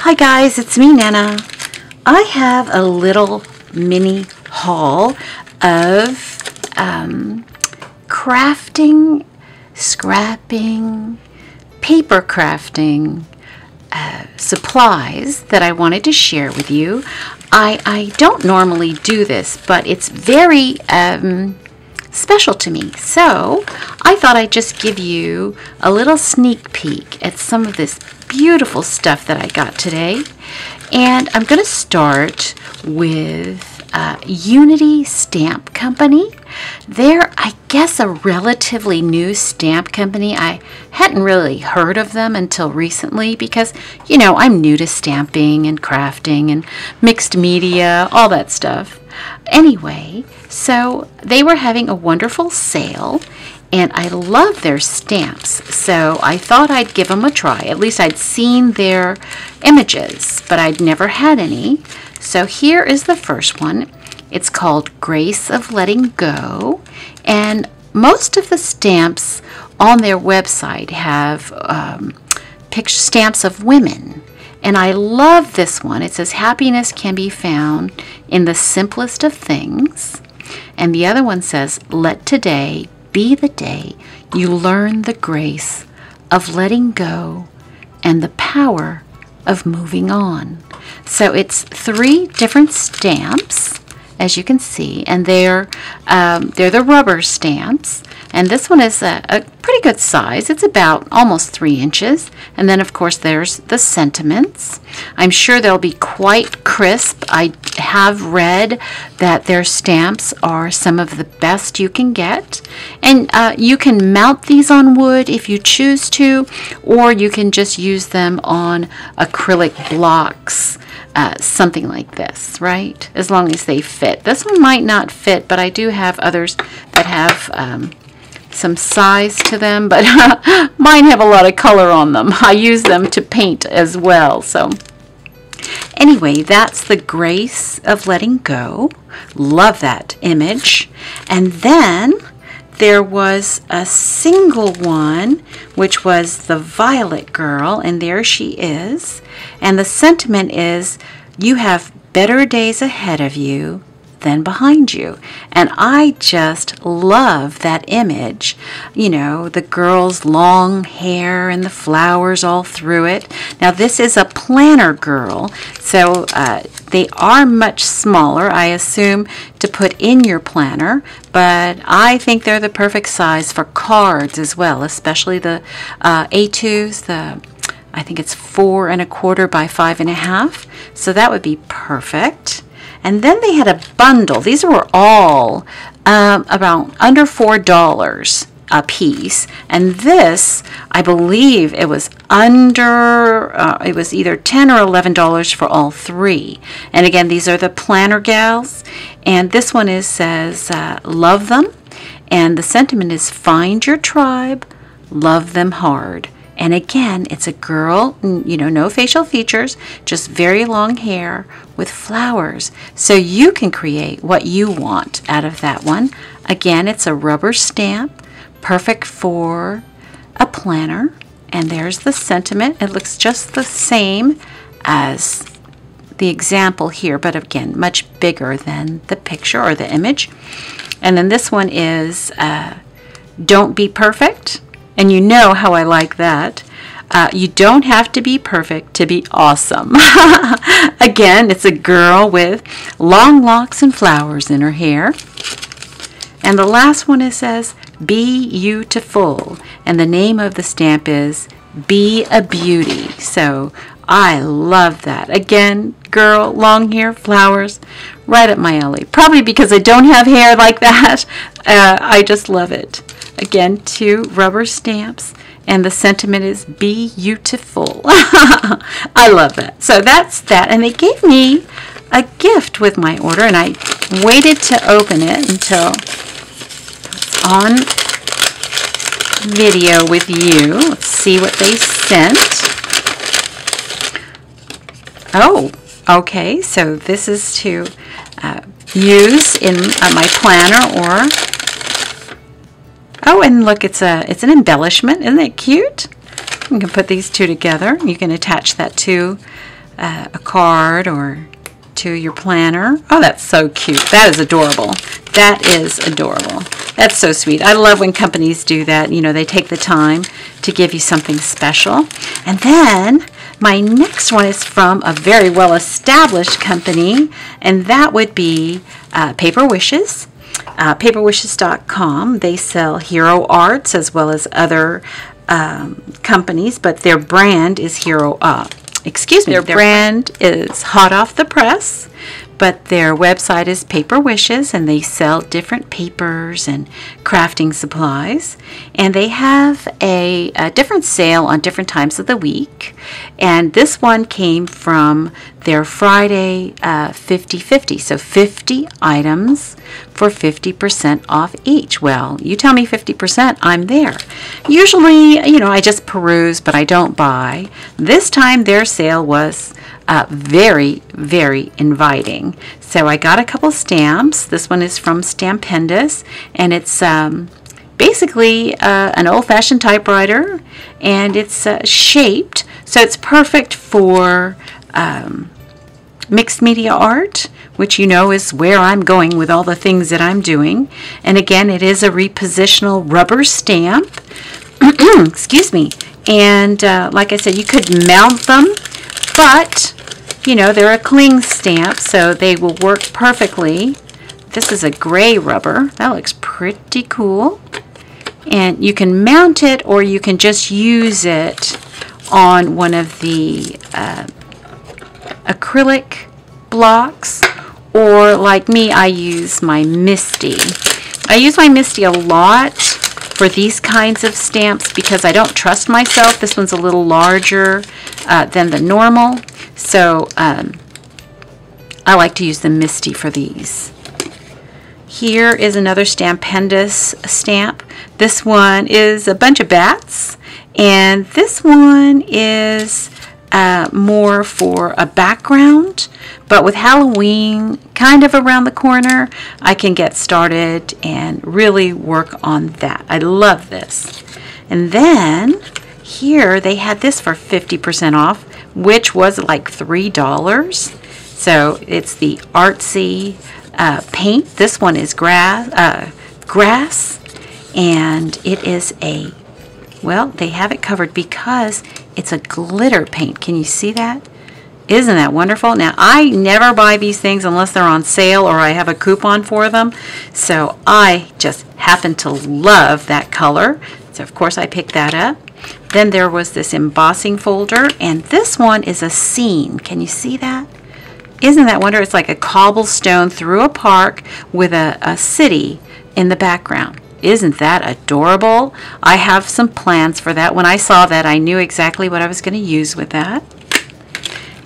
Hi guys, it's me, Nana. I have a little mini haul of crafting, scrapping, paper crafting supplies that I wanted to share with you. I don't normally do this, but it's very special to me. So I thought I'd just give you a little sneak peek at some of this beautiful stuff that I got today. And I'm going to start with Unity Stamp Company. They're, I guess, a relatively new stamp company. I hadn't really heard of them until recently because, you know, I'm new to stamping and crafting and mixed media, all that stuff. Anyway, so they were having a wonderful sale, and I love their stamps, so I thought I'd give them a try. At least I'd seen their images, but I'd never had any. So here is the first one. It's called Grace of Letting Go, and most of the stamps on their website have stamps of women. And I love this one. It says, happiness can be found in the simplest of things. And the other one says, let today be the day you learn the grace of letting go and the power of moving on. So it's 3 different stamps, as you can see, and they're the rubber stamps. And this one is a pretty good size. It's about almost 3 inches. And then, of course, there's the sentiments. I'm sure they'll be quite crisp. I have read that their stamps are some of the best you can get. And you can mount these on wood if you choose to, or you can just use them on acrylic blocks. Something like this, right? As long as they fit. This one might not fit, but I do have others that have some size to them, but mine have a lot of color on them. I use them to paint as well. So anyway, that's the Grace of Letting Go. Love that image. And then there was a single one, which was the Violet Girl, and there she is. And the sentiment is, you have better days ahead of you than behind you. And I just love that image. You know, the girl's long hair and the flowers all through it. Now this is a planner girl, so they are much smaller, I assume, to put in your planner, but I think they're the perfect size for cards as well, especially the A2s, I think it's 4 1/4 by 5 1/2, so that would be perfect. And then they had a bundle. These were all about under $4 a piece. And this, I believe it was under, it was either $10 or $11 for all 3. And again, these are the planner gals. And this one says, love them. And the sentiment is, find your tribe, love them hard. And again, it's a girl, you know, no facial features, just very long hair with flowers. So you can create what you want out of that one. Again, it's a rubber stamp, perfect for a planner. And there's the sentiment. It looks just the same as the example here, but again, much bigger than the picture or the image. And then this one is, don't be perfect. And you know how I like that. You don't have to be perfect to be awesome. Again, it's a girl with long locks and flowers in her hair. And the last one, it says, be beautiful. And the name of the stamp is Be a Beauty. So I love that. Again, girl, long hair, flowers, right up my alley. Probably because I don't have hair like that. I just love it. Again, 2 rubber stamps, and the sentiment is be beautiful. I love that. So that's that. And they gave me a gift with my order, and I waited to open it until it's on video with you. Let's see what they sent. Oh, okay. So this is to use in my planner or... Oh, and look, it's an embellishment. Isn't it cute? You can put these 2 together. You can attach that to a card or to your planner. Oh, that's so cute. That is adorable. That is adorable. That's so sweet. I love when companies do that. You know, they take the time to give you something special. And then my next one is from a very well-established company, and that would be PaperWishes. PaperWishes.com. They sell hero arts as well as other companies, but their brand is their brand is hot off the press, but their website is PaperWishes, and they sell different papers and crafting supplies. And they have a different sale on different times of the week. And this one came from their Friday 50/50. So 50 items for 50% off each. Well, you tell me 50%, I'm there. Usually, you know, I just peruse, but I don't buy. This time their sale was very, very inviting. So I got a couple stamps. This one is from Stampendous, and it's basically an old-fashioned typewriter, and it's shaped, so it's perfect for mixed media art, which you know is where I'm going with all the things that I'm doing. And again, it is a repositional rubber stamp. Excuse me. And like I said, you could mount them, but you know, they're a cling stamp, so they will work perfectly. This is a gray rubber. That looks pretty cool. And you can mount it, or you can just use it on one of the acrylic blocks, or like me, I use my Misty. I use my Misty a lot for these kinds of stamps because I don't trust myself. This one's a little larger than the normal, so I like to use the Misty for these. Here is another Stampendous stamp. This one is a bunch of bats, and this one is more for a background, but with Halloween kind of around the corner, I can get started and really work on that. I love this. And then here they had this for 50% off, which was like $3. So it's the artsy paint. This one is grass, and it is a, well, they have it covered because it's a glitter paint. Can you see that? Isn't that wonderful? Now, I never buy these things unless they're on sale or I have a coupon for them. So I just happen to love that color. So, of course, I picked that up. Then there was this embossing folder, and this one is a scene. Can you see that? Isn't that wonderful? It's like a cobblestone through a park with a city in the background. Isn't that adorable? I have some plans for that. When I saw that, I knew exactly what I was going to use with that.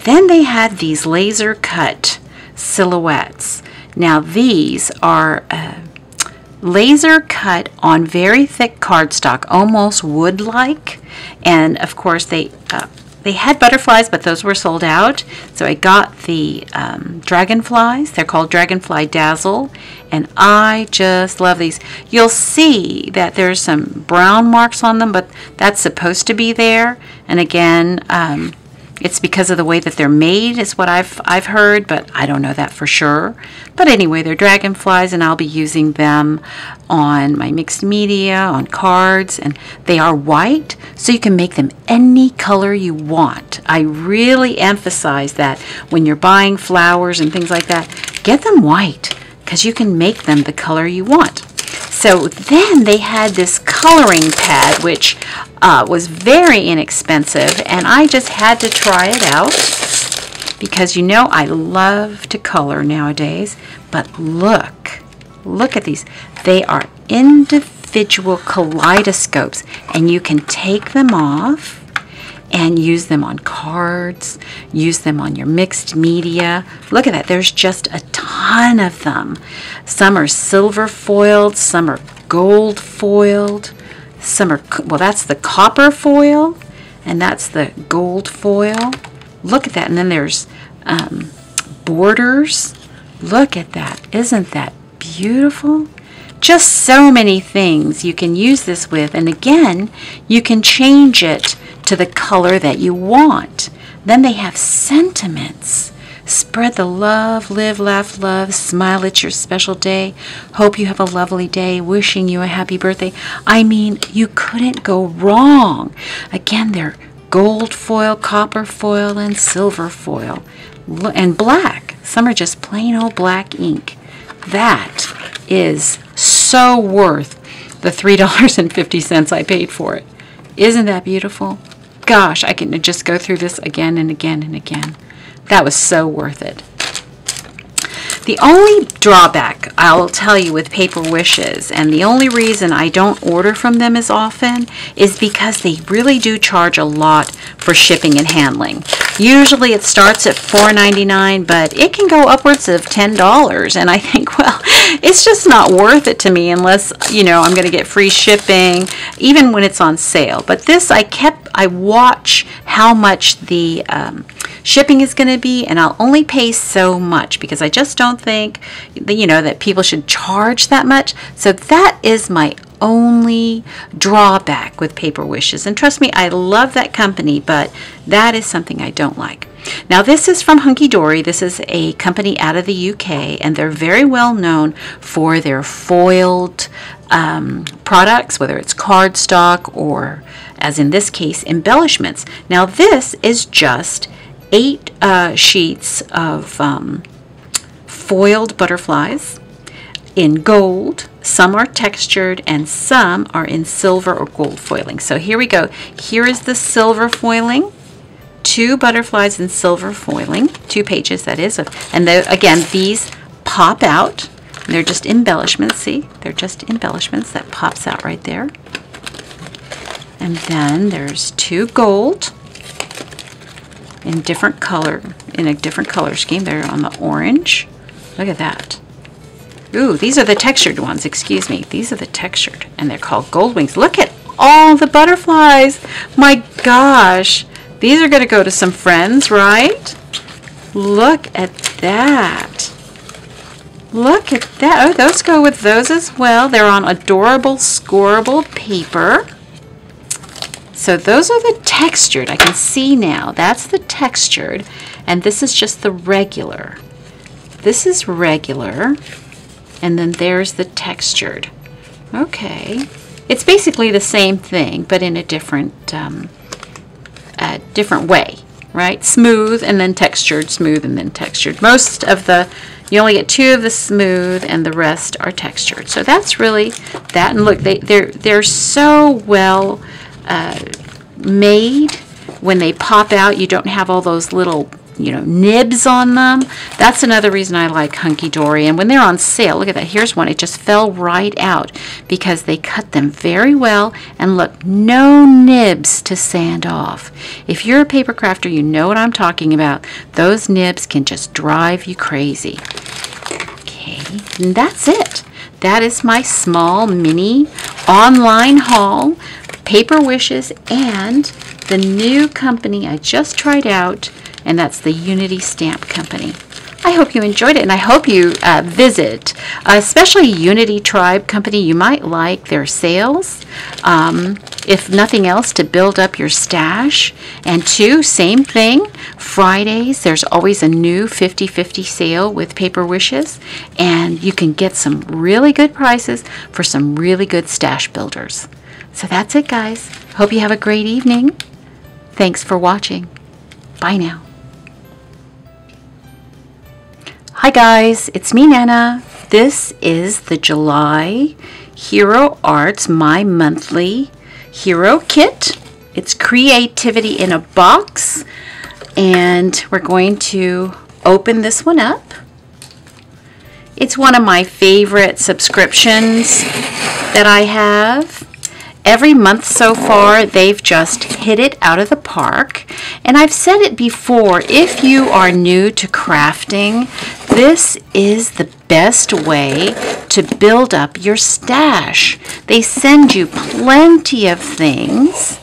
Then they had these laser cut silhouettes. Now these are laser cut on very thick cardstock, almost wood-like. And of course they had butterflies, but those were sold out. So I got the dragonflies. They're called Dragonfly Dazzle, and I just love these. You'll see that there's some brown marks on them, but that's supposed to be there. And again, it's because of the way that they're made is what I've heard, but I don't know that for sure. But anyway, they're dragonflies, and I'll be using them on my mixed media, on cards, and they are white, so you can make them any color you want. I really emphasize that when you're buying flowers and things like that, get them white, because you can make them the color you want. So then they had this coloring pad, which was very inexpensive, and I just had to try it out because you know I love to color nowadays. But look at these. They are individual kaleidoscopes, and you can take them off and use them on cards, use them on your mixed media. Look at that. There's just a ton of them. Some are silver foiled, some are gold foiled, some are, well, that's the copper foil, and that's the gold foil. Look at that. And then there's borders. Look at that. Isn't that beautiful? Just so many things you can use this with. And again, you can change it to the color that you want. Then they have sentiments. Spread the love, live, laugh, love, smile, it's your special day. Hope you have a lovely day, wishing you a happy birthday. I mean, you couldn't go wrong. Again, they're gold foil, copper foil, and silver foil. And black. Some are just plain old black ink. That is so worth the $3.50 I paid for it. Isn't that beautiful? Gosh, I can just go through this again and again and again. That was so worth it. The only drawback I'll tell you with PaperWishes, and the only reason I don't order from them as often, is because they really do charge a lot for shipping and handling. Usually it starts at $4.99, but it can go upwards of $10. And I think, well, it's just not worth it to me unless, you know, I'm going to get free shipping, even when it's on sale. But this, I watch how much the shipping is going to be, and I'll only pay so much because I just don't think, you know, that people should charge that much. So that is my only drawback with PaperWishes. And trust me, I love that company, but that is something I don't like. Now this is from Hunky Dory. This is a company out of the UK, and they're very well known for their foiled products, whether it's cardstock or, as in this case, embellishments. Now this is just 8 sheets of foiled butterflies in gold. Some are textured and some are in silver or gold foiling. So here we go. Here is the silver foiling. 2 butterflies in silver foiling. 2 pages, that is. And again, these pop out. They're just embellishments. See? They're just embellishments. That pops out right there. And then there's 2 gold in different color, in a different color scheme. They're on the orange. Look at that. Ooh, these are the textured ones, excuse me. These are the textured, and they're called gold wings. Look at all the butterflies. My gosh. These are going to go to some friends, right? Look at that. Look at that. Oh, those go with those as well. They're on adorable, scoreable paper. So those are the textured. I can see now. That's the textured, and this is just the regular. This is regular. And then there's the textured. Okay. It's basically the same thing, but in a different way, right? Smooth and then textured, smooth and then textured. Most of the, you only get 2 of the smooth and the rest are textured. So that's really that. And look, they're so well made. When they pop out, you don't have all those little, you know, nibs on them. That's another reason I like Hunky Dory. And when they're on sale, look at that. Here's one. It just fell right out because they cut them very well. And look, no nibs to sand off. If you're a paper crafter, you know what I'm talking about. Those nibs can just drive you crazy. Okay, and that's it. That is my small mini online haul, PaperWishes, and the new company I just tried out, and that's the Unity Stamp Company. I hope you enjoyed it, and I hope you visit, especially Unity Tribe Company. You might like their sales, if nothing else, to build up your stash. And 2, same thing, Fridays, there's always a new 50/50 sale with PaperWishes, and you can get some really good prices for some really good stash builders. So that's it, guys. Hope you have a great evening. Thanks for watching. Bye now. Hi guys, it's me, Nana. This is the July Hero Arts, my monthly hero kit. It's creativity in a box, and we're going to open this one up. It's one of my favorite subscriptions that I have. Every month so far, they've just hit it out of the park. And I've said it before, if you are new to crafting, this is the best way to build up your stash. They send you plenty of things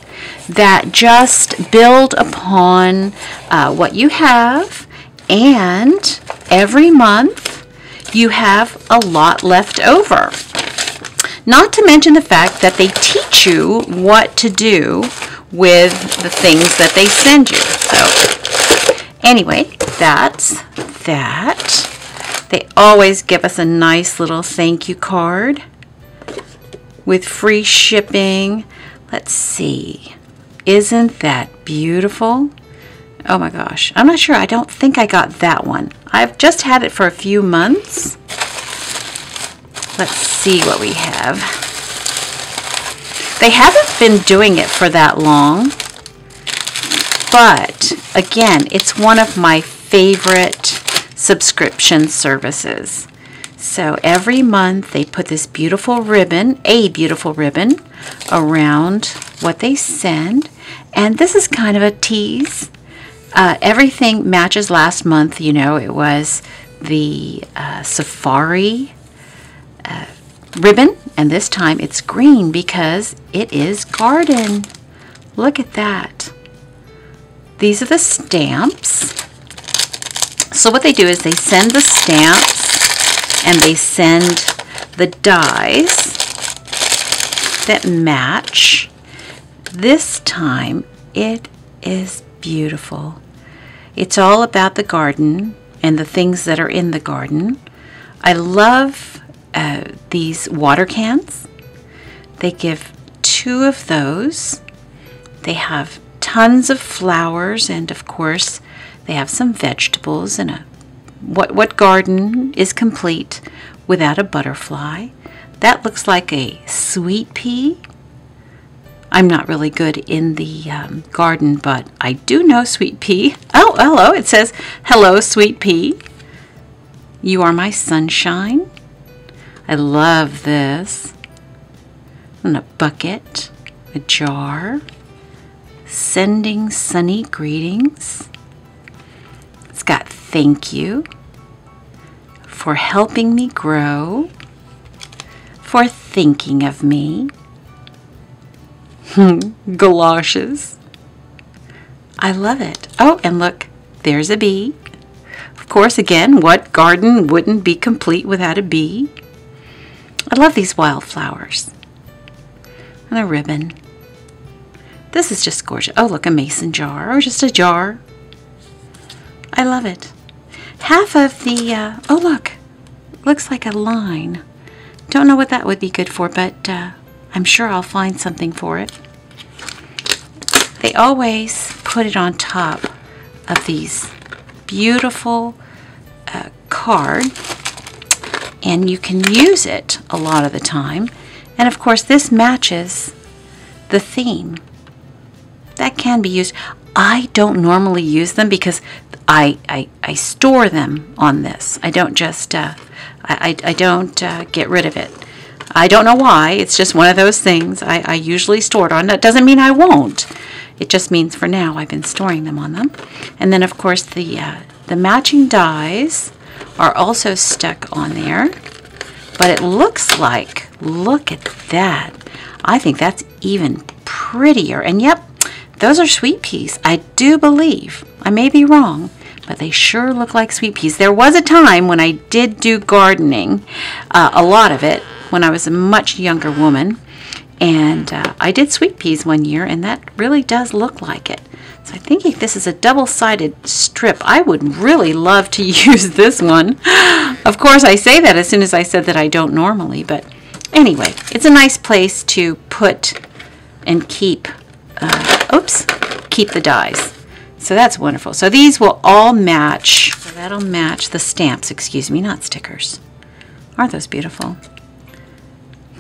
that just build upon what you have, and every month you have a lot left over. Not to mention the fact that they teach you what to do with the things that they send you. So anyway, that's that. They always give us a nice little thank you card with free shipping. Let's see. Isn't that beautiful? Oh my gosh. I'm not sure. I don't think I got that one. I've just had it for a few months. Let's see what we have. They haven't been doing it for that long, but again, it's one of my favorite subscription services. So every month they put this beautiful ribbon, a beautiful ribbon, around what they send, and this is kind of a tease. Everything matches last month. You know, it was the safari ribbon, and this time it's green because it is garden. Look at that. These are the stamps. So what they do is they send the stamps and they send the dies that match. This time it is beautiful. It's all about the garden and the things that are in the garden. I love these water cans. They give 2 of those. They have tons of flowers, and of course they have some vegetables, and what garden is complete without a butterfly? That looks like a sweet pea. I'm not really good in the garden, but I do know sweet pea. Oh, hello. It says, hello, sweet pea. You are my sunshine. I love this. And a bucket, a jar, sending sunny greetings. It's got thank you for helping me grow, for thinking of me. Galoshes. I love it. Oh, and look, there's a bee. Of course, again, what garden wouldn't be complete without a bee? I love these wildflowers. And a ribbon. This is just gorgeous. Oh, look, a mason jar, or just a jar. I love it. Half of the, oh look, looks like a line. Don't know what that would be good for, but I'm sure I'll find something for it. They always put it on top of these beautiful card, and you can use it a lot of the time. And of course this matches the theme. That can be used. I don't normally use them because I store them on this. I don't just I don't get rid of it. I don't know why. It's just one of those things. I usually store it on. That doesn't mean I won't. It just means for now I've been storing them on them. And then of course the matching dies are also stuck on there. But it looks like, look at that. I think that's even prettier. And yep, those are sweet peas. I do believe. I may be wrong, but they sure look like sweet peas. There was a time when I did do gardening, a lot of it, when I was a much younger woman. And I did sweet peas one year, and that really does look like it. So I think if this is a double-sided strip, I would really love to use this one. Of course, I say that as soon as I said that I don't normally, but anyway, it's a nice place to put and keep, keep the dies. So that's wonderful. So these will all match. So that'll match the stamps, excuse me, not stickers. Aren't those beautiful?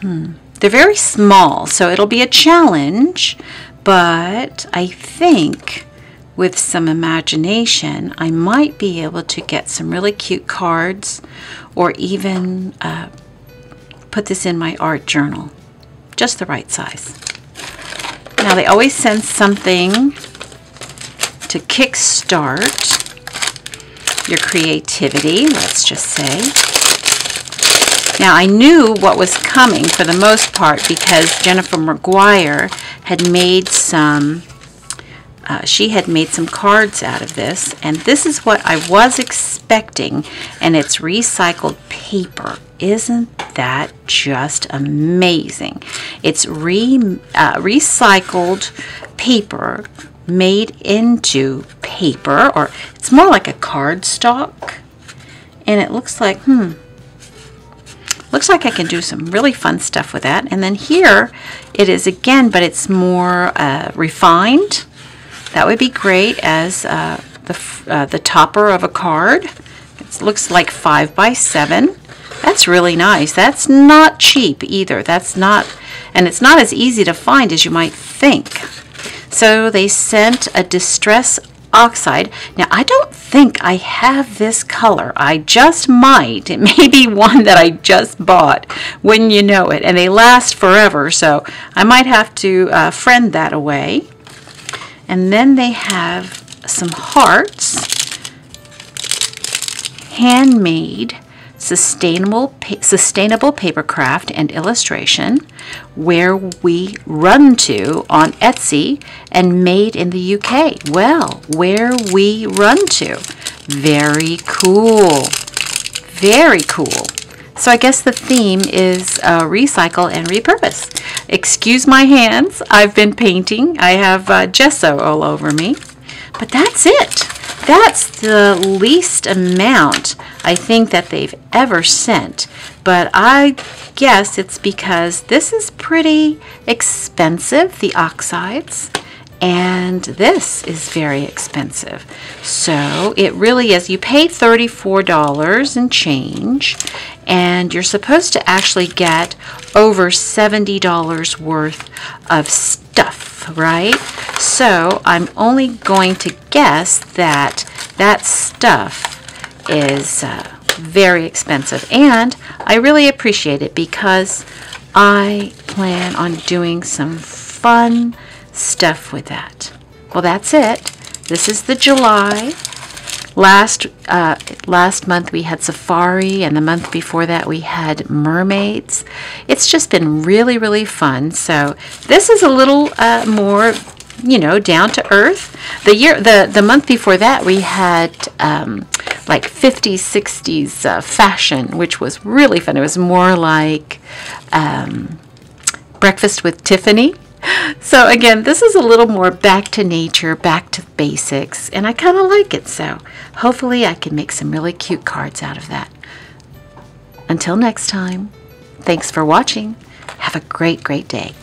They're very small, so it'll be a challenge, but I think with some imagination, I might be able to get some really cute cards, or even put this in my art journal, just the right size. Now they always send something to kickstart your creativity, let's just say. Now I knew what was coming for the most part because Jennifer McGuire had made some she had made some cards out of this, and this is what I was expecting, and it's recycled paper. Isn't that just amazing? It's recycled paper made into paper, or it's more like a cardstock, and it looks like looks like I can do some really fun stuff with that. And then here it is again, but it's more refined. That would be great as the topper of a card. It looks like 5 by 7. That's really nice. That's not cheap either. That's not, and it's not as easy to find as you might think. So they sent a distress oxide. Now I don't think I have this color. I just might. It may be one that I just bought, wouldn't you know it, and they last forever, so I might have to friend that away. And then they have some hearts, handmade, sustainable papercraft and illustration, where we run to on Etsy, and made in the UK. Well, where we run to. Very cool. Very cool. So I guess the theme is recycle and repurpose. Excuse my hands. I've been painting. I have gesso all over me. But that's it. That's the least amount I think that they've ever sent. But I guess it's because this is pretty expensive, the oxides. And this is very expensive. So it really is. You pay $34 and change, and you're supposed to actually get over $70 worth of stuff, right? So I'm only going to guess that that stuff is very expensive, and I really appreciate it because I plan on doing some fun stuff with that. Well, that's it. This is the July. Last month we had safari, and the month before that we had mermaids. It's just been really, really fun. So this is a little more, you know, down to earth. The month before that we had like 50s, 60s fashion, which was really fun. It was more like Breakfast with Tiffany. So again, this is a little more back to nature, back to basics, and I kind of like it. So hopefully I can make some really cute cards out of that. Until next time, thanks for watching. Have a great, great day.